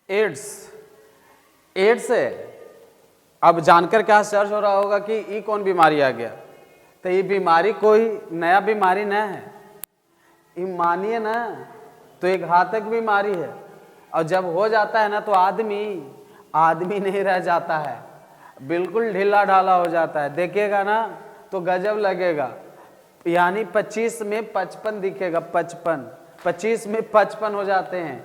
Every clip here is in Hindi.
एड्स, एड्स है। अब जानकर क्या सर्च हो रहा होगा कि ये कौन बीमारी आ गया। तो ये बीमारी कोई नया बीमारी न है, ये मानिए ना, तो एक घातक बीमारी है। और जब हो जाता है ना तो आदमी नहीं रह जाता है, बिल्कुल ढीला ढाला हो जाता है। देखिएगा ना तो गजब लगेगा, यानी 25 में 55 दिखेगा, 55, 25 में 55 हो जाते हैं।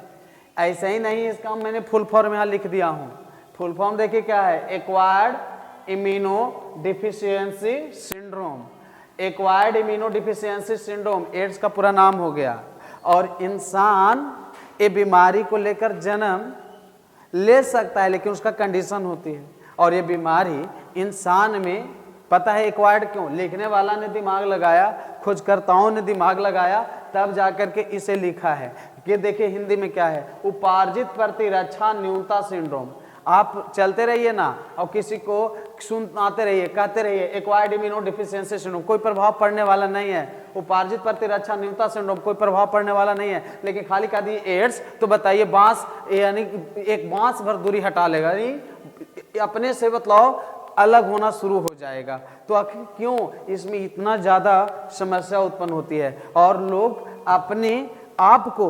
ऐसे ही नहीं, इसका मैंने फुल फॉर्म यहाँ लिख दिया हूँ। फुल फॉर्म देखिए क्या है, acquired immuno deficiency syndrome. Acquired immuno deficiency syndrome AIDS का पूरा नाम हो गया। और इंसान ये बीमारी को लेकर जन्म ले सकता है, लेकिन उसका कंडीशन होती है। और ये बीमारी इंसान में, पता है एक्वायर्ड क्यों, लिखने वाला ने दिमाग लगाया, खोजकर्ताओं ने दिमाग लगाया, तब जाकर के इसे लिखा है। ये देखिए हिंदी में क्या है, उपार्जित प्रतिरक्षा न्यूनता सिंड्रोम। आप चलते रहिए ना और किसी को सुनाते रहिए, कहते रहिए एक्वायर्ड इम्यूनो डिफिशियंसी सिंड्रोम, कोई प्रभाव पड़ने वाला नहीं है। उपार्जित प्रतिरक्षा न्यूनता सिंड्रोम, कोई प्रभाव पड़ने वाला नहीं है। लेकिन खाली कह दिए एड्स, तो बताइए बांस, यानी एक बांस भर दूरी हटा लेगा, यानी अपने से बतलाओ अलग होना शुरू हो जाएगा। तो आखिर क्यों इसमें इतना ज़्यादा समस्या उत्पन्न होती है और लोग अपने आप को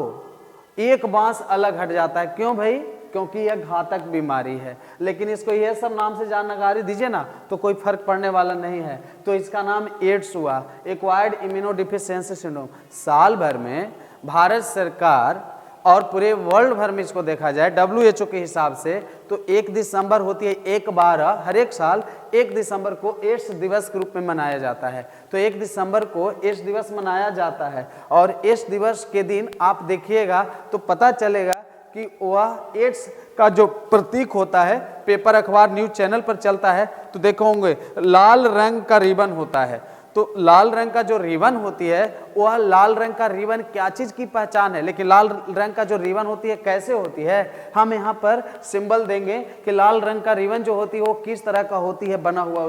एक बांस अलग हट जाता है। क्यों भाई? क्योंकि यह घातक बीमारी है। लेकिन इसको यह सब नाम से जानकारी दीजिए ना तो कोई फर्क पड़ने वाला नहीं है। तो इसका नाम एड्स हुआ, एक्वायर्ड इम्यूनो डिफिशियंसी सिंड्रोम। साल भर में भारत सरकार और पूरे वर्ल्ड भर में इसको देखा जाए WHO के हिसाब से तो 1 दिसंबर होती है, एक बार हर एक साल 1 दिसंबर को एड्स दिवस के रूप में मनाया जाता है। तो 1 दिसंबर को एड्स दिवस मनाया जाता है। और एड्स दिवस के दिन आप देखिएगा तो पता चलेगा कि वह एड्स का जो प्रतीक होता है, पेपर, अखबार, न्यूज चैनल पर चलता है तो देखो होंगे लाल रंग का रिबन होता है। तो लाल रंग का जो रिबन होती है, वह लाल रंग का रिबन क्या चीज की पहचान है, लेकिन लाल रंग का जो रिबन होती है कैसे होती है, हम यहाँ पर सिंबल देंगे कि लाल रंग का रिबन जो होती है वो किस तरह का होती है, बना हुआ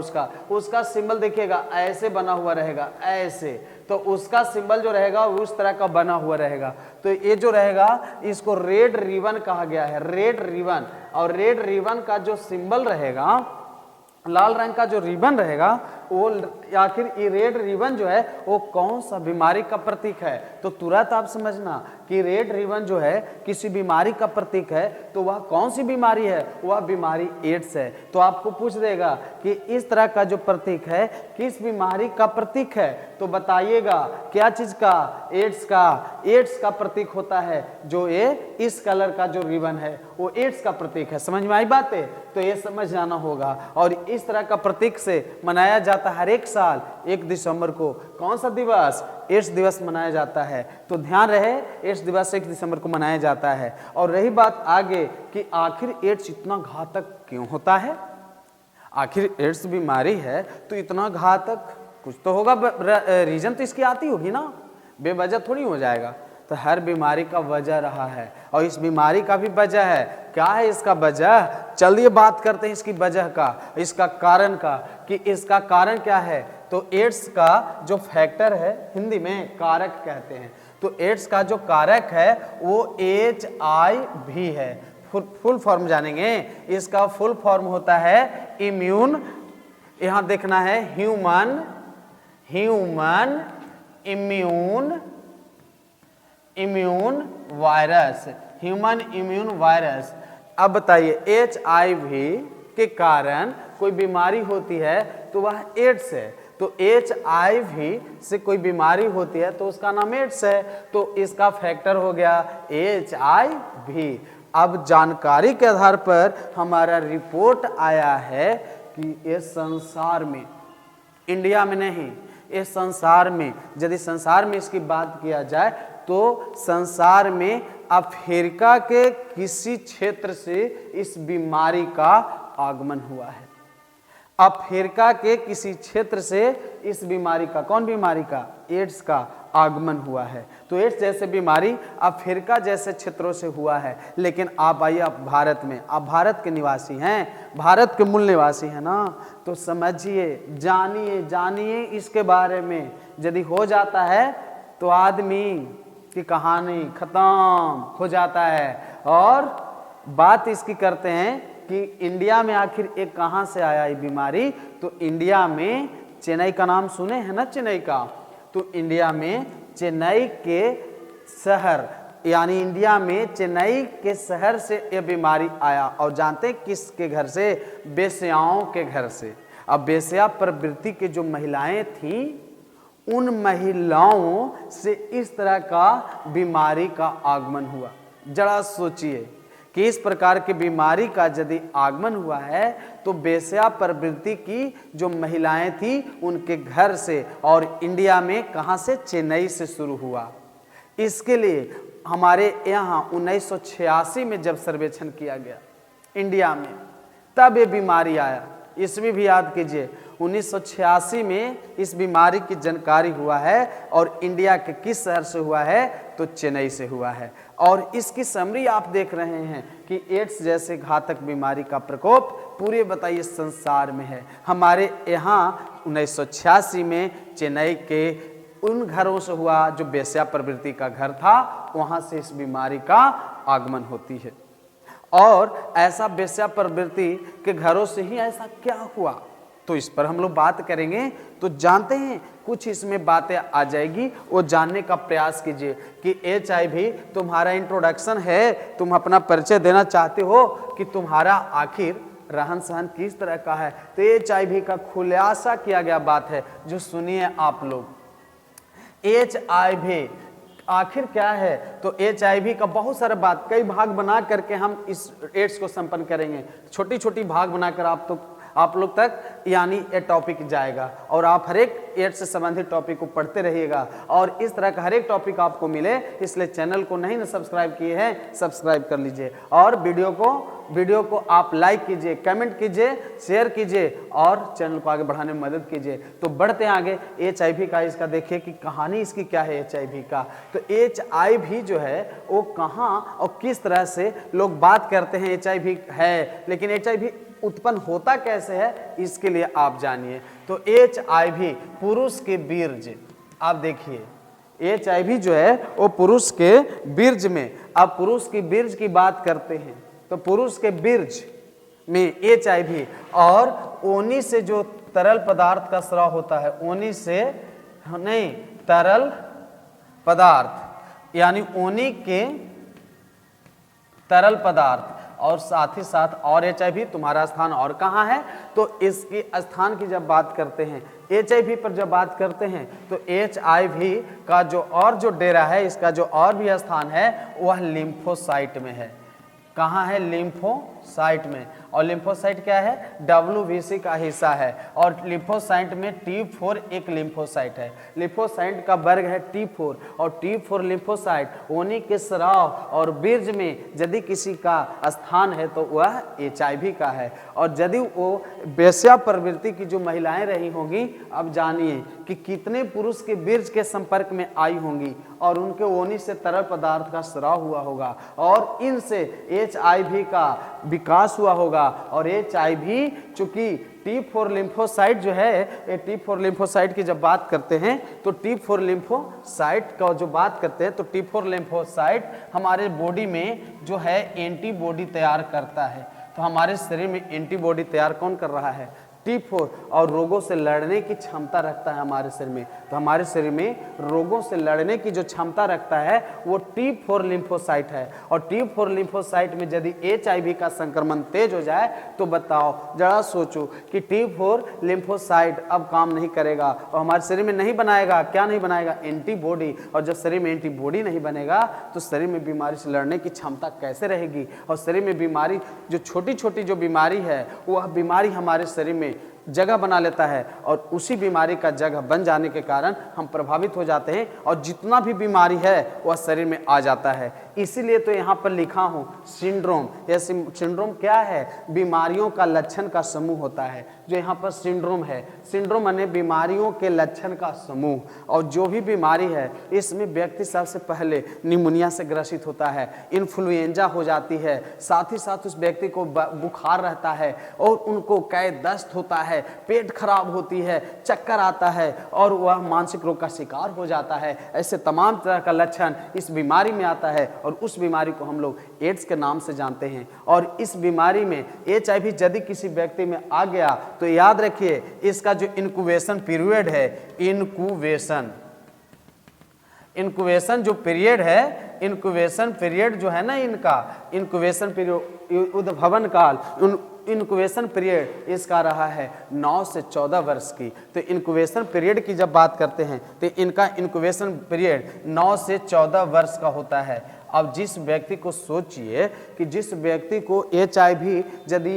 उसका सिंबल देखिएगा ऐसे बना हुआ रहेगा, ऐसे। तो उसका सिंबल जो रहेगा उस तरह का बना हुआ रहेगा। तो ये जो रहेगा इसको रेड रिबन कहा गया है, रेड रिबन। और रेड रिबन का जो सिंबल रहेगा, लाल रंग का जो रिबन रहेगा, वो आखिर ये रेड रिबन जो है वो कौन सा बीमारी का प्रतीक है। तो तुरंत आप समझना कि रेड रिबन जो है किसी बीमारी का प्रतीक है। तो वह कौन सी बीमारी है, वह बीमारी एड्स है। तो आपको पूछ देगा कि इस तरह का जो प्रतीक है किस बीमारी का प्रतीक है, तो बताइएगा क्या चीज का, एड्स का। एड्स का प्रतीक होता है जो ये इस कलर का जो रिबन है वो एड्स का प्रतीक है। समझ में आई बातें? तो ये समझ जाना होगा। और इस तरह का प्रतीक से मनाया जाता है हर एक साल 1 दिसंबर को। कौन सा दिवस? एड्स दिवस मनाया जाता है। तो ध्यान रहे एड्स दिवस 1 दिसंबर को मनाया जाता है। और रही बात आगे कि आखिर एड्स इतना घातक क्यों होता है, आखिर एड्स बीमारी है तो इतना घातक कुछ तो होगा, रीजन तो इसकी आती होगी ना, बेवजह थोड़ी हो जाएगा। तो हर बीमारी का वजह रहा है और इस बीमारी का भी वजह है। क्या है इसका वजह? चलिए बात करते हैं इसकी वजह का, इसका कारण का, कि इसका कारण क्या है। तो एड्स का जो फैक्टर है, हिंदी में कारक कहते हैं। तो एड्स का जो कारक है वो HIV है। फुल फॉर्म जानेंगे, इसका फुल फॉर्म होता है इम्यून, यहां देखना है human immune virus, human immune virus. अब बताइए HIV के कारण कोई बीमारी होती है तो वह एड्स है। तो HIV से कोई बीमारी होती है तो उसका नाम एड्स है। तो इसका फैक्टर हो गया HIV। अब जानकारी के आधार पर हमारा रिपोर्ट आया है कि ये संसार में, इंडिया में नहीं, ये संसार में, यदि संसार में इसकी बात किया जाए तो संसार में अफ्रीका के किसी क्षेत्र से इस बीमारी का आगमन हुआ है। अफ्रीका के किसी क्षेत्र से इस बीमारी का, कौन बीमारी का? एड्स का आगमन हुआ है। तो एड्स जैसे बीमारी अफ्रीका जैसे क्षेत्रों से हुआ है। लेकिन आप आइए आप भारत में, आप भारत के निवासी हैं, भारत के मूल निवासी हैं ना, तो समझिए, जानिए इसके बारे में। यदि हो जाता है तो आदमी की कहानी खत्म हो जाता है और बात इसकी करते हैं कि इंडिया में आखिर एक कहाँ से आया ये बीमारी। तो इंडिया में चेन्नई का नाम सुने हैं ना, चेन्नई का। तो इंडिया में चेन्नई के शहर यानी इंडिया में चेन्नई के शहर से ये बीमारी आया। और जानते हैं किसके घर से? बेश्याओं के घर से। अब बेश्या प्रवृत्ति के जो महिलाएं थीं उन महिलाओं से इस तरह का बीमारी का आगमन हुआ। जरा सोचिए कि इस प्रकार की बीमारी का यदि आगमन हुआ है तो बेश्या प्रवृत्ति की जो महिलाएं थी उनके घर से, और इंडिया में कहाँ से? चेन्नई से शुरू हुआ। इसके लिए हमारे यहाँ 1986 में जब सर्वेक्षण किया गया इंडिया में, तब ये बीमारी आया। इसमें भी याद कीजिए 1986 में इस बीमारी की जानकारी हुआ है, और इंडिया के किस शहर से हुआ है? तो चेन्नई से हुआ है। और इसकी समरी आप देख रहे हैं कि एड्स जैसे घातक बीमारी का प्रकोप पूरे बताइए संसार में है। हमारे यहाँ 1986 में चेन्नई के उन घरों से हुआ जो बेश्या प्रवृत्ति का घर था, वहाँ से इस बीमारी का आगमन होती है। और ऐसा बेश्या प्रवृत्ति के घरों से ही ऐसा क्या हुआ, तो इस पर हम लोग बात करेंगे। तो जानते हैं कुछ इसमें बातें आ जाएगी, वो जानने का प्रयास कीजिए कि HIV तुम्हारा इंट्रोडक्शन है, तुम अपना परिचय देना चाहते हो कि तुम्हारा आखिर रहन सहन किस तरह का है। तो HIV का खुलासा किया गया बात है जो सुनिए आप लोग। HIV आखिर क्या है? तो HIV का बहुत सारा बात, कई भाग बना करके हम इस एड्स को संपन्न करेंगे। छोटी छोटी भाग बनाकर आप लोग तक यानी ये टॉपिक जाएगा, और आप हर एक एड्स से संबंधित टॉपिक को पढ़ते रहिएगा, और इस तरह का हर एक टॉपिक आपको मिले। इसलिए चैनल को नहीं ना सब्सक्राइब किए हैं, सब्सक्राइब कर लीजिए, और वीडियो को आप लाइक कीजिए, कमेंट कीजिए, शेयर कीजिए, और चैनल को आगे बढ़ाने में मदद कीजिए। तो बढ़ते हैं आगे। HIV का इसका देखिए कि कहानी इसकी क्या है HIV का। तो HIV जो है वो कहाँ और किस तरह से लोग बात करते हैं HIV है, लेकिन HIV उत्पन्न होता कैसे है इसके लिए आप जानिए। तो HIV पुरुष के बीर्ज, आप देखिए HIV जो है वो पुरुष के बीर्ज में, अब पुरुष की बीर्ज की बात करते हैं तो पुरुष के बीर्ज में HIV, और ओनी से जो तरल पदार्थ का स्राव होता है, ओनी से नहीं तरल पदार्थ यानी ओनी के तरल पदार्थ, और साथ ही साथ और HIV तुम्हारा स्थान और कहाँ है? तो इसकी स्थान की जब बात करते हैं, HIV पर जब बात करते हैं तो HIV का जो डेरा है, इसका जो और भी स्थान है वह लिम्फोसाइट में है। कहाँ है? लिम्फोसाइट में। और लिम्फोसाइट क्या है? WBC का हिस्सा है। और लिम्फोसाइट में T4 एक लिम्फोसाइट है। लिम्फोसाइट का वर्ग है T4, और T4 लिम्फोसाइट ओनी के स्राव और बीर्ज में यदि किसी का स्थान है तो वह HIV का है। और यदि वो बेश्या प्रवृत्ति की जो महिलाएं रही होंगी, अब जानिए कि कितने पुरुष के बीर्ज के संपर्क में आई होंगी और उनके ओनी से तरल पदार्थ का स्राव हुआ होगा, और इनसे HIV का विकास हुआ होगा। और HIV चूंकि T4 लिम्फोसाइट जो है, ये T4 लिम्फोसाइट की जब बात करते हैं तो T4 लिम्फोसाइट का जो बात करते हैं तो T4 लिम्फोसाइट हमारे बॉडी में जो है एंटीबॉडी तैयार करता है। तो हमारे शरीर में एंटीबॉडी तैयार कौन कर रहा है? T4, और रोगों से लड़ने की क्षमता रखता है हमारे शरीर में। तो हमारे शरीर में रोगों से लड़ने की जो क्षमता रखता है वो T4 लिम्फोसाइट है। और T4 लिम्फोसाइट में यदि HIV का संक्रमण तेज हो जाए तो बताओ, जरा सोचो कि T4 लिम्फोसाइट अब काम नहीं करेगा और हमारे शरीर में नहीं बनाएगा, क्या नहीं बनाएगा? एंटीबॉडी। और जब शरीर में एंटीबॉडी नहीं बनेगा तो शरीर में बीमारी से लड़ने की क्षमता कैसे रहेगी? और शरीर में बीमारी, जो छोटी छोटी जो बीमारी है, वह बीमारी हमारे शरीर में जगह बना लेता है, और उसी बीमारी का जगह बन जाने के कारण हम प्रभावित हो जाते हैं, और जितना भी बीमारी है वह शरीर में आ जाता है। इसीलिए तो यहाँ पर लिखा हूँ सिंड्रोम। यह सिंड्रोम क्या है? बीमारियों का लक्षण का समूह होता है जो यहाँ पर सिंड्रोम है। सिंड्रोम यानी बीमारियों के लक्षण का समूह, और जो भी बीमारी है इसमें व्यक्ति सबसे पहले निमोनिया से ग्रसित होता है, इन्फ्लुएंजा हो जाती है, साथ ही साथ उस व्यक्ति को बुखार रहता है, और उनको कै दस्त होता है, पेट खराब होती है, चक्कर आता है, और वह मानसिक रोग का शिकार हो जाता है। ऐसे तमाम तरह का लक्षण इस बीमारी में आता है, और उस बीमारी को हम लोग एड्स के नाम से जानते हैं। और इस बीमारी में HIV यदि किसी व्यक्ति में आ गया तो याद रखिए इसका जो इनक्यूबेशन पीरियड है, इनक्यूबेशन जो पीरियड है, इनक्यूबेशन पीरियड जो है ना, इनका इनक्यूबेशन पीरियड, उद्भवन काल, इनक्यूबेशन पीरियड इसका रहा है 9 से 14 वर्ष की। तो इनक्यूबेशन पीरियड की जब बात करते हैं तो इनका इनक्यूबेशन पीरियड 9 से 14 वर्ष का होता है। अब जिस व्यक्ति को सोचिए कि जिस व्यक्ति को HIV यदि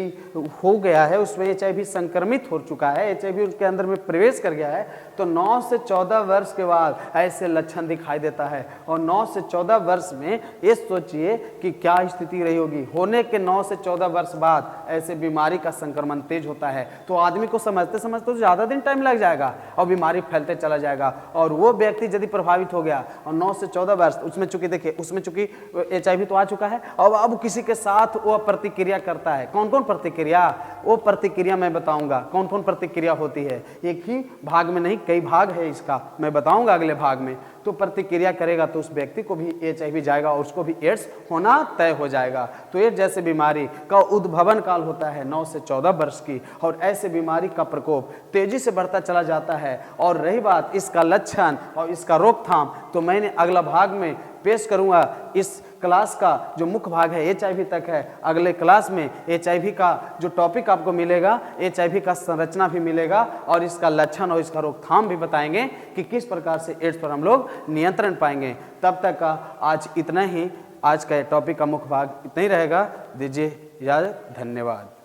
हो गया है, उसमें HIV संक्रमित हो चुका है, HIV उसके अंदर में प्रवेश कर गया है, तो 9 से 14 वर्ष के बाद ऐसे लक्षण दिखाई देता है। और 9 से 14 वर्ष में ये सोचिए कि क्या स्थिति रही होगी। होने के 9 से 14 वर्ष बाद ऐसे बीमारी का संक्रमण तेज होता है, तो आदमी को समझते समझते तो ज़्यादा दिन टाइम लग जाएगा और बीमारी फैलते चला जाएगा। और वो व्यक्ति यदि प्रभावित हो गया और 9 से 14 वर्ष, उसमें चूंकि देखिए, उसमें चूंकि HIV तो आ चुका है, और अब किसी के साथ वो प्रतिक्रिया करता है। कौन कौन प्रतिक्रिया? वो प्रतिक्रिया मैं बताऊंगा कौन कौन प्रतिक्रिया होती है। एक ही भाग में नहीं, कई भाग है इसका, मैं बताऊंगा अगले भाग में। तो प्रतिक्रिया करेगा तो उस व्यक्ति को भी HIV जाएगा और उसको भी एड्स होना तय हो जाएगा। तो एड्स जैसे बीमारी का उद्भवन काल होता है 9 से 14 वर्ष की, और ऐसे बीमारी का प्रकोप तेजी से बढ़ता चला जाता है। और रही बात इसका लक्षण और इसका रोकथाम, तो मैंने अगला भाग में पेश करूंगा। इस क्लास का जो मुख्य भाग है HIV तक है। अगले क्लास में HIV का जो टॉपिक आपको मिलेगा, HIV का संरचना भी मिलेगा और इसका लक्षण और इसका रोकथाम भी बताएंगे कि किस प्रकार से एड्स पर हम लोग नियंत्रण पाएंगे। तब तक का आज इतना ही, आज का टॉपिक का मुख्य भाग इतना ही रहेगा। दीजिए इजाजत, धन्यवाद।